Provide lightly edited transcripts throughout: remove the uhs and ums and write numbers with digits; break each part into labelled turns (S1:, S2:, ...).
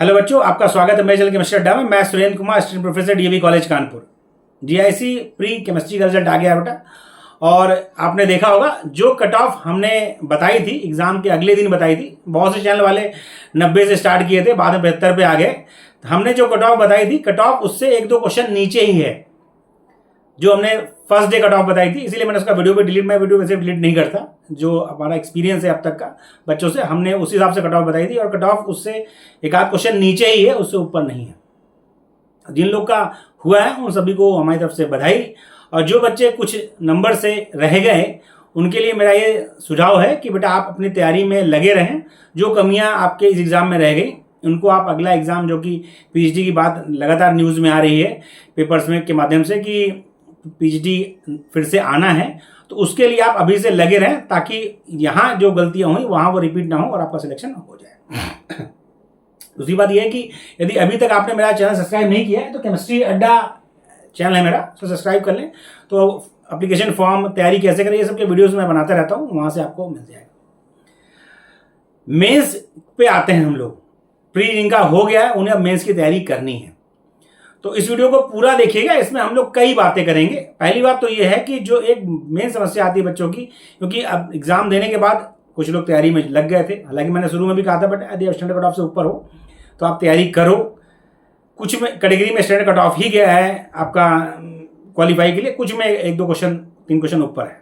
S1: Hello बच्चों, आपका स्वागत है मेरे चैनल केमिस्ट्री अड्डा में। मैं Surendra Kumar, assistant professor DAV college Kanpur. GIC pre chemistry का रिजल्ट आ गया बेटा, और आपने देखा होगा जो कट ऑफ हमने बताई थी एग्जाम के अगले दिन बताई थी। बहुत से चैनल वाले 90 से स्टार्ट किए थे, बाद में 72 पे आ गए। हमने जो कट ऑफ बताई थी, कट ऑफ उससे एक दो क्वेश्चन नीचे ही है जो हमने फर्स्ट डे कट ऑफ बताई थी। इसीलिए मैंने उसका वीडियो पे डिलीट, मैं वीडियो वैसे डिलीट नहीं करता। जो हमारा एक्सपीरियंस है अब तक का बच्चों से, हमने उस हिसाब से कट ऑफ बताई थी, और कट ऑफ उससे एक आध क्वेश्चन नीचे ही है, उससे ऊपर नहीं है। जिन लोग का हुआ है उन सभी को हमारी तरफ से बधाई, और जो बच्चे कुछ नंबर से रह गए उनके लिए मेरा ये सुझाव है कि बेटा आप अपनी तैयारी में लगे रहें। जो कमियां आपके इस एग्ज़ाम में रह गई उनको आप अगला एग्ज़ाम, जो कि पीएचडी की बात लगातार न्यूज़ में आ रही है पेपर्स में के माध्यम से कि पीएचडी फिर से आना है, तो उसके लिए आप अभी से लगे रहें ताकि यहाँ जो गलतियां हुई वहाँ वो रिपीट ना हो और आपका सिलेक्शन हो जाए। दूसरी बात यह है कि यदि अभी तक आपने मेरा चैनल सब्सक्राइब नहीं किया है तो केमिस्ट्री अड्डा चैनल है मेरा, तो सब्सक्राइब कर लें। तो एप्लीकेशन फॉर्म, तैयारी कैसे करें, ये सब के वीडियोस मैं बनाता रहता हूँ, वहाँ से आपको मिल जाएगा। मेंस पे आते हैं हम लोग। प्री जिनका हो गया है उन्हें अब मेंस की तैयारी करनी है, तो इस वीडियो को पूरा देखिएगा। इसमें हम लोग कई बातें करेंगे। पहली बात तो ये है कि जो एक मेन समस्या आती है बच्चों की, क्योंकि अब एग्जाम देने के बाद कुछ लोग तैयारी में लग गए थे। हालांकि मैंने शुरू में भी कहा था बट यदि स्टैंडर्ड कट ऑफ से ऊपर हो तो आप तैयारी करो। कुछ में कैटेगरी में स्टैंडर्ड कट ऑफ ही गया है आपका क्वालिफाई के लिए, कुछ में एक दो क्वेश्चन, 3 क्वेश्चन ऊपर है,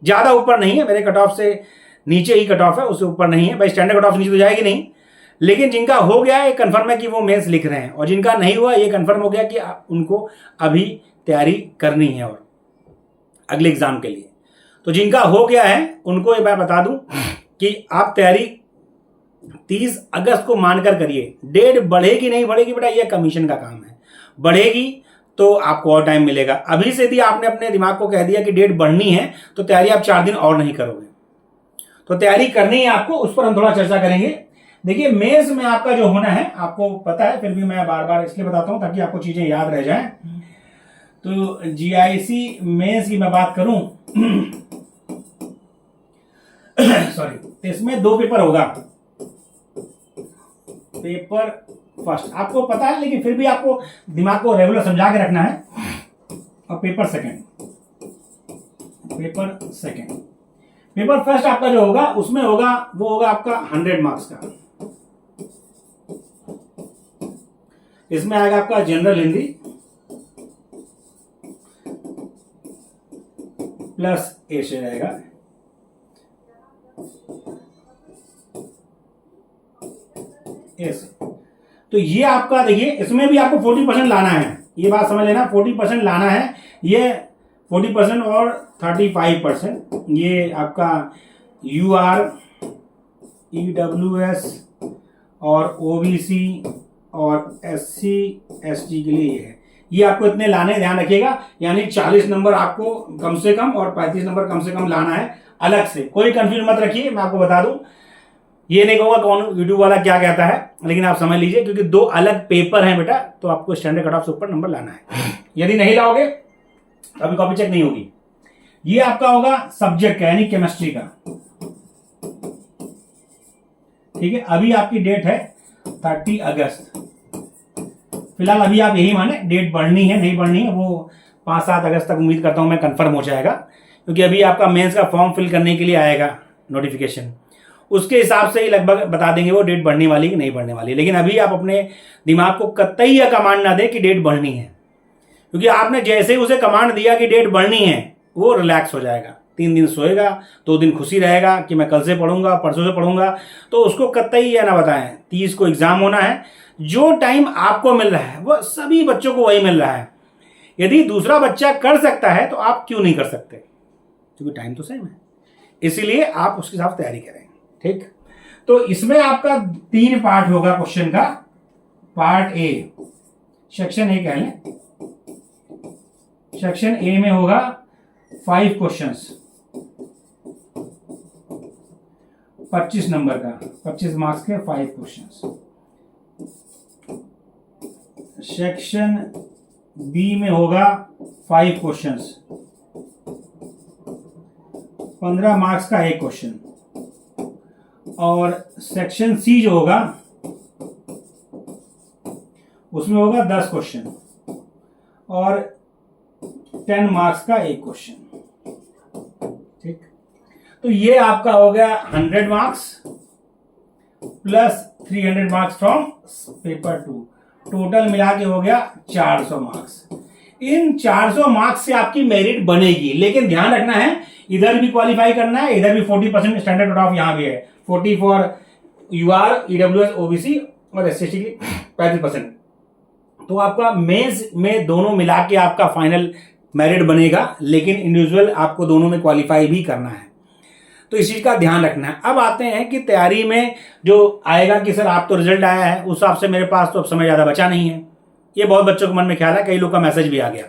S1: ज़्यादा ऊपर नहीं है। मेरे कट ऑफ से नीचे ही कट ऑफ है, उससे ऊपर नहीं है। भाई स्टैंडर्ड कट ऑफ नीचे तो जाएगी नहीं, लेकिन जिनका हो गया है कंफर्म है कि वो मेंस लिख रहे हैं, और जिनका नहीं हुआ ये कंफर्म हो गया कि उनको अभी तैयारी करनी है और अगले एग्जाम के लिए। तो जिनका हो गया है उनको मैं बता दूं कि आप तैयारी 30 अगस्त को मानकर करिए। डेट बढ़ेगी नहीं बढ़ेगी बेटा, यह कमीशन का काम है। बढ़ेगी तो आपको और टाइम मिलेगा। अभी से यदि आपने अपने दिमाग को कह दिया कि डेट बढ़नी है तो तैयारी आप 4 दिन और नहीं करोगे। तो तैयारी करनी है आपको, उस पर हम थोड़ा चर्चा करेंगे। देखिए मेंस में आपका जो होना है आपको पता है, फिर भी मैं बार बार इसलिए बताता हूं ताकि आपको चीजें याद रह जाएं। तो जीआईसी मेंस की मैं बात करूं सॉरी, तो इसमें 2 पेपर होगा। पेपर फर्स्ट आपको पता है, लेकिन फिर भी आपको दिमाग को रेगुलर समझा के रखना है। और पेपर सेकंड, पेपर फर्स्ट आपका जो होगा उसमें होगा, वो होगा आपका 100 मार्क्स का। इसमें आएगा आपका जनरल हिंदी प्लस एशिया रहेगा। ऐसे तो ये आपका देखिए, इसमें भी आपको 40% लाना है। ये बात समझ लेना, 40% लाना है। ये 40% और 35% ये आपका UR, EWS और OBC और SC ST के लिए है। ये आपको इतने लाने, ध्यान रखिएगा। यानी 40 नंबर आपको कम से कम और 35 नंबर कम से कम लाना है अलग से। कोई कंफ्यूज मत रखिए, मैं आपको बता दूं, ये नहीं कहूंगा कौन यूट्यूब वाला क्या कहता है, लेकिन आप समझ लीजिए क्योंकि 2 अलग पेपर हैं बेटा, तो आपको स्टैंडर्ड कट ऑफ से ऊपर नंबर लाना है। यदि नहीं लाओगे तो अभी कॉपी चेक नहीं होगी। ये आपका होगा सब्जेक्ट का, यानी केमिस्ट्री का। ठीक है, अभी आपकी डेट है 30 अगस्त। फिलहाल अभी आप यही माने, डेट बढ़नी है नहीं बढ़नी है वो 5-7 अगस्त तक उम्मीद करता हूं मैं कंफर्म हो जाएगा, क्योंकि अभी आपका मेंस का फॉर्म फिल करने के लिए आएगा नोटिफिकेशन। उसके हिसाब से ही लगभग बता देंगे वो डेट बढ़ने वाली कि नहीं बढ़ने वाली। लेकिन अभी आप अपने दिमाग को कतई यह कमांड ना दें कि डेट बढ़नी है, क्योंकि आपने जैसे ही उसे कमांड दिया कि डेट बढ़नी है वो रिलैक्स हो जाएगा। 3 दिन सोएगा, 2 दिन खुशी रहेगा कि मैं कल से पढ़ूंगा, परसों से पढ़ूंगा। तो उसको कतई यह ना बताएं 30 को एग्जाम होना है। जो टाइम आपको मिल रहा है वो सभी बच्चों को वही मिल रहा है। यदि दूसरा बच्चा कर सकता है तो आप क्यों नहीं कर सकते, क्योंकि टाइम तो सेम है। इसीलिए आप उसके हिसाब से तैयारी करें। ठीक, तो इसमें आपका 3 पार्ट होगा क्वेश्चन का। पार्ट ए, सेक्शन ए कह लें। सेक्शन ए में होगा 5 क्वेश्चंस, 25 नंबर का, 25 मार्क्स के 5 क्वेश्चंस। सेक्शन बी में होगा 5 क्वेश्चंस, 15 मार्क्स का 1 क्वेश्चन। और सेक्शन सी जो होगा उसमें होगा 10 क्वेश्चन और 10 मार्क्स का एक क्वेश्चन। ठीक, तो ये आपका हो गया 100 marks plus 300 marks from paper 2, total मिला के हो गया 400 मार्क्स। इन 400 मार्क्स से आपकी मेरिट बनेगी, लेकिन ध्यान रखना है इधर भी क्वालिफाई करना है, इधर भी 40% स्टैंडर्ड कट ऑफ यहां भी है, 40 फॉर यूआर, ईडब्ल्यूएस, ओबीसी और एससी की 35%। तो आपका मेंस में दोनों मिला के आपका फाइनल मेरिट बनेगा, लेकिन इंडिविजुअल आपको दोनों में क्वालिफाई भी करना है, तो इस चीज का ध्यान रखना है। अब आते हैं कि तैयारी में जो आएगा कि सर आप तो रिजल्ट आया है, उस हिसाब से मेरे पास तो अब समय ज्यादा बचा नहीं है, ये बहुत बच्चों के मन में ख्याल है, कई लोग का मैसेज भी आ गया।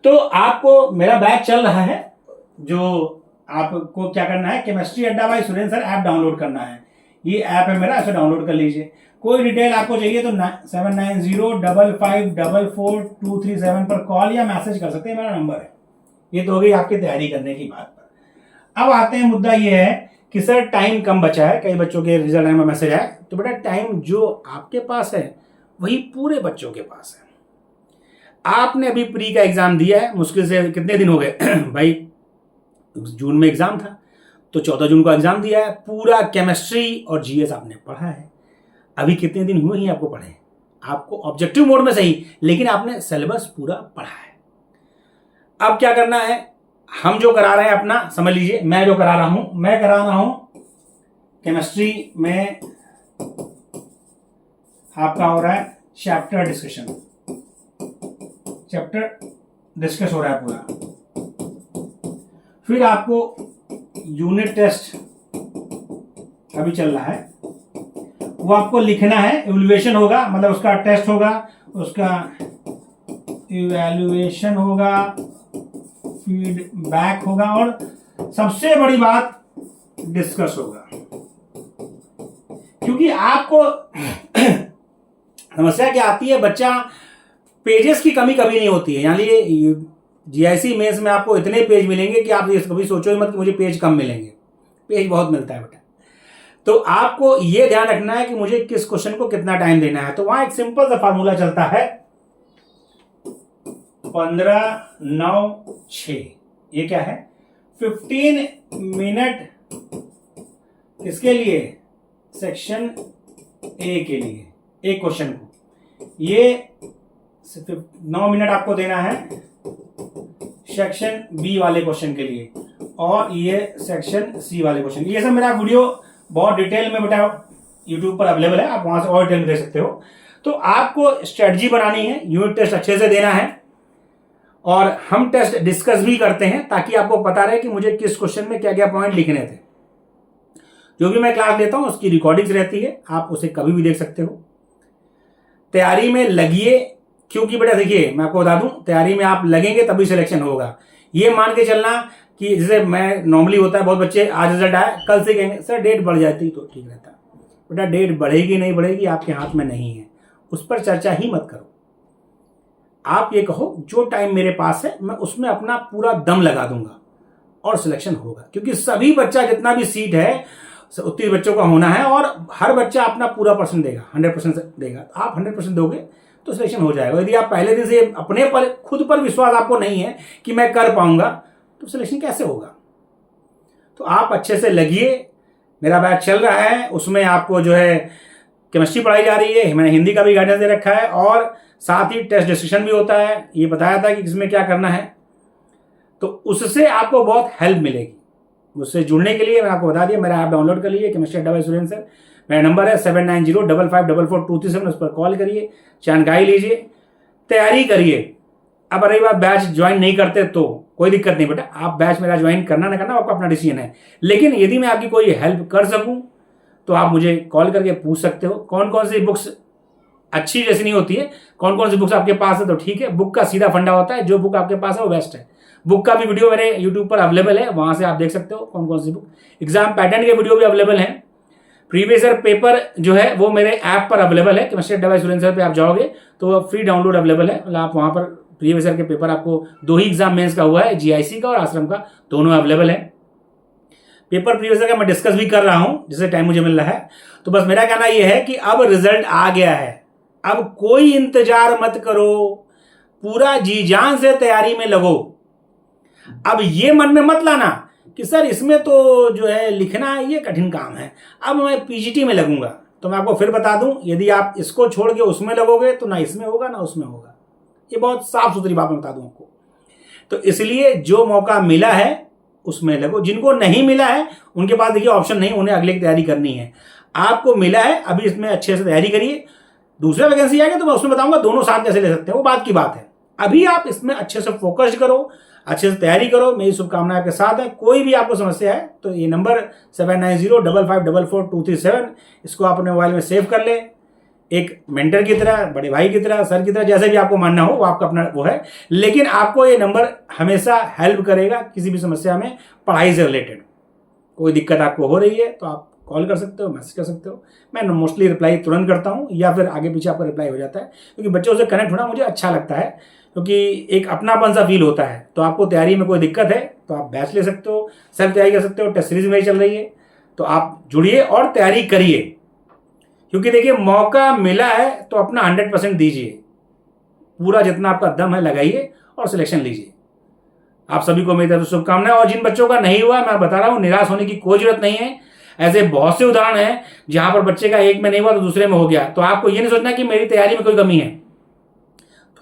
S1: तो आपको मेरा बैच चल रहा है, जो आपको क्या करना है, chemistry Adda by Surendra sir app download करना है। ये ऐप है मेरा, इसे डाउनलोड कर लीजिए। कोई डिटेल आपको चाहिए तो 7905544237 पर कॉल या मैसेज कर सकते हैं, मेरा नंबर है। ये तो हो गई आपकी तैयारी करने की बात पर। अब आते हैं, मुद्दा ये है कि सर टाइम कम बचा है, कई बच्चों के रिजल्ट में मैसेज आए, तो बेटा टाइम जो आपके पास है वही पूरे बच्चों के पास है। आपने अभी प्री का एग्जाम दिया है, मुश्किल से कितने दिन हो गए भाई, जून में एग्जाम था तो 14 जून को एग्जाम दिया है, पूरा केमिस्ट्री और जीएस आपने पढ़ा है। अभी कितने दिन हुए ही आपको पढ़े, आपको ऑब्जेक्टिव मोड में सही, लेकिन आपने सिलेबस पूरा पढ़ा है। अब क्या करना है, हम जो करा रहे हैं अपना समझ लीजिए, मैं जो करा रहा हूं, मैं करा रहा हूं केमिस्ट्री में आपका हो रहा है चैप्टर डिस्कशन, चैप्टर डिस्कस हो रहा है पूरा। फिर आपको यूनिट टेस्ट अभी चल रहा है, वो आपको लिखना है, इवैल्यूएशन होगा, मतलब उसका टेस्ट होगा, उसका इवैल्यूएशन होगा, फीडबैक होगा और सबसे बड़ी बात डिस्कस होगा। क्योंकि आपको समस्या क्या आती है, बच्चा पेजेस की कमी कभी नहीं होती है, यानी जीआईसी मेंस में आपको इतने पेज मिलेंगे कि आप ये कभी सोचो मत कि मुझे पेज कम मिलेंगे, पेज बहुत मिलता है बेटा। तो आपको ये ध्यान रखना है कि मुझे किस क्वेश्चन को कितना टाइम देना है। तो वहां एक सिंपल सा फार्मूला चलता है 15-9-6। ये क्या है, 15 मिनट किसके लिए, सेक्शन ए के लिए, एक क्वेश्चन को, ये 9 मिनट आपको देना है सेक्शन बी वाले क्वेश्चन के लिए, और ये सेक्शन सी वाले क्वेश्चन। ये सब मेरा वीडियो बहुत डिटेल में बेटा यूट्यूब पर अवेलेबल है, आप वहां से और डिटेल में देख सकते हो। तो आपको स्ट्रेटजी बनानी है, यूनिट टेस्ट अच्छे से देना है, और हम टेस्ट डिस्कस भी करते हैं ताकि आपको पता रहे कि मुझे किस क्वेश्चन में क्या क्या पॉइंट लिखने थे। जो भी मैं क्लास देता हूं उसकी रिकॉर्डिंग्स रहती है, आप उसे कभी भी देख सकते हो। तैयारी में लगिए, क्योंकि बेटा देखिए मैं आपको बता दूं, तैयारी में आप लगेंगे तभी सिलेक्शन होगा। ये मान के चलना कि जैसे मैं नॉर्मली होता है, बहुत बच्चे आज रिजल्ट आया, कल से कहेंगे सर डेट बढ़ जाती तो ठीक रहता। बेटा डेट बढ़ेगी नहीं बढ़ेगी आपके हाथ में नहीं है, उस पर चर्चा ही मत करो। आप ये कहो जो टाइम मेरे पास है मैं उसमें अपना पूरा दम लगा दूंगा और सिलेक्शन होगा, क्योंकि सभी बच्चा जितना भी सीट है उतने बच्चों का होना है, और हर बच्चा अपना पूरा परसेंट देगा, 100% देगा। आप 100% दोगे तो सिलेक्शन हो जाएगा। यदि आप पहले दिन से अपने पर खुद पर विश्वास आपको नहीं है कि मैं कर पाऊंगा, तो सिलेक्शन कैसे होगा। तो आप अच्छे से लगिए, मेरा बैच चल रहा है, उसमें आपको जो है केमिस्ट्री पढ़ाई जा रही है, मैंने हिंदी का भी गाइडेंस दे रखा है, और साथ ही टेस्ट डिस्कशन भी होता है, ये बताया था कि इसमें क्या करना है, तो उससे आपको बहुत हेल्प मिलेगी। मुझसे जुड़ने के लिए मैंने आपको बता दिया, मेरा ऐप डाउनलोड कर लीजिए, chemistry Adda by Surendra sir. मेरा नंबर है 7905544237, उस पर कॉल करिए, जानकारी लीजिए, तैयारी करिए। अब रही बात बैच ज्वाइन नहीं करते तो कोई दिक्कत नहीं बेटा, आप बैच मेरा ज्वाइन करना ना करना आपका अपना डिसीजन है, लेकिन यदि मैं आपकी कोई हेल्प कर सकूं तो आप मुझे कॉल करके पूछ सकते हो। कौन कौन सी बुक्स अच्छी जैसी नहीं होती है, कौन कौन सी बुक्स आपके पास है, तो ठीक है, बुक का सीधा फंडा होता है, जो बुक आपके पास है वो बेस्ट है। बुक का भी वीडियो मेरे यूट्यूब पर अवेलेबल है, वहां से आप देख सकते हो कौन कौन सी बुक। एग्जाम पैटर्न के वीडियो भी अवेलेबल है, प्रीवियस ईयर पेपर जो है वो मेरे ऐप पर अवेलेबल है, chemistry Adda by Surendra sir पे आप जाओगे तो फ्री डाउनलोड अवेलेबल है, मतलब आप वहां पर प्रीवियस ईयर के पेपर, आपको 2 ही एग्जाम मेंस का हुआ है, जीआईसी का और आश्रम का, दोनों अवेलेबल है। पेपर प्रीवियस ईयर का मैं डिस्कस भी कर रहा हूं जिससे टाइम मुझे मिल रहा है। तो बस मेरा कहना यह है कि अब रिजल्ट आ गया है, अब कोई इंतजार मत करो, पूरा जी जान से तैयारी में लगो। अब ये मन में मत लाना कि सर इसमें तो जो है लिखना ये कठिन काम है, अब मैं पीजीटी में लगूंगा। तो मैं आपको फिर बता दूं, यदि आप इसको छोड़ के उसमें लगोगे तो ना इसमें होगा ना उसमें होगा। ये बहुत साफ सुथरी बात मैं बता दूं आपको। तो इसलिए जो मौका मिला है उसमें लगो। जिनको नहीं मिला है उनके पास देखिए ऑप्शन नहीं, उन्हें अगले की तैयारी करनी है। आपको मिला है, अभी इसमें अच्छे से तैयारी करिए। दूसरा वैकेंसी आएगा तो मैं उसमें बताऊंगा दोनों साथ कैसे ले सकते हैं, वो बात की बात है। अभी आप इसमें अच्छे से फोकस करो, अच्छे से तैयारी करो। मेरी शुभकामनाएं आपके साथ है। कोई भी आपको समस्या है तो ये नंबर 7905544237, इसको आप अपने मोबाइल में सेव कर ले। एक मेंटर की तरह, बड़े भाई की तरह, सर की तरह, जैसे भी आपको मानना हो वो आपका अपना वो है, लेकिन आपको ये नंबर हमेशा हेल्प करेगा किसी भी समस्या में पढ़ाई से रिलेटेड। कोई दिक्कत आपको हो रही है तो आप कॉल कर सकते हो, मैसेज कर सकते हो। मैं मोस्टली रिप्लाई तुरंत करता हूँ या फिर आगे पीछे आपका रिप्लाई हो जाता है, क्योंकि बच्चों से कनेक्ट होना मुझे अच्छा लगता है, क्योंकि एक अपनापन सा फील होता है। तो आपको तैयारी में कोई दिक्कत है तो आप बैच ले सकते हो, सेल्फ तैयारी कर सकते हो। टेस्ट सीरीज मेरी चल रही है, तो आप जुड़िए और तैयारी करिए, क्योंकि देखिए मौका मिला है तो अपना 100% दीजिए, पूरा जितना आपका दम है लगाइए और सिलेक्शन लीजिए। आप सभी को मेरी तरफ से शुभकामनाएं। और जिन बच्चों का नहीं हुआ, मैं बता रहा हूं, निराश होने की कोई जरूरत नहीं है। ऐसे बहुत से उदाहरण हैं जहां पर बच्चे का एक में नहीं हुआ तो दूसरे में हो गया। तो आपको ये नहीं सोचना कि मेरी तैयारी में कोई कमी है,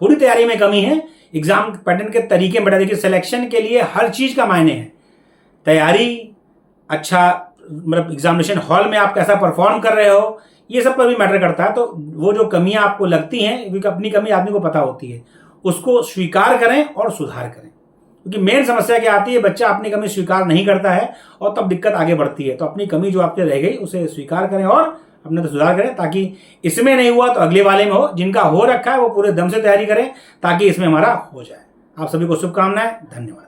S1: थोड़ी तैयारी में कमी है, एग्जाम पैटर्न के तरीके में बता। देखिए सिलेक्शन के लिए हर चीज का मायने है। तैयारी, अच्छा मतलब एग्जामिनेशन हॉल में आप कैसा परफॉर्म कर रहे हो, ये सब पर भी मैटर करता है। तो वो जो कमियां आपको लगती हैं, क्योंकि अपनी कमी आदमी को पता होती है, उसको स्वीकार करें और सुधार करें। क्योंकि मेन समस्या क्या आती है, बच्चा अपनी कमी स्वीकार नहीं करता है और तब दिक्कत आगे बढ़ती है। तो अपनी कमी जो आपके रह गई उसे स्वीकार करें और अपने तो सुधार करें, ताकि इसमें नहीं हुआ तो अगले वाले में हो। जिनका हो रखा है वो पूरे दम से तैयारी करें ताकि इसमें हमारा हो जाए। आप सभी को शुभकामनाएं, धन्यवाद।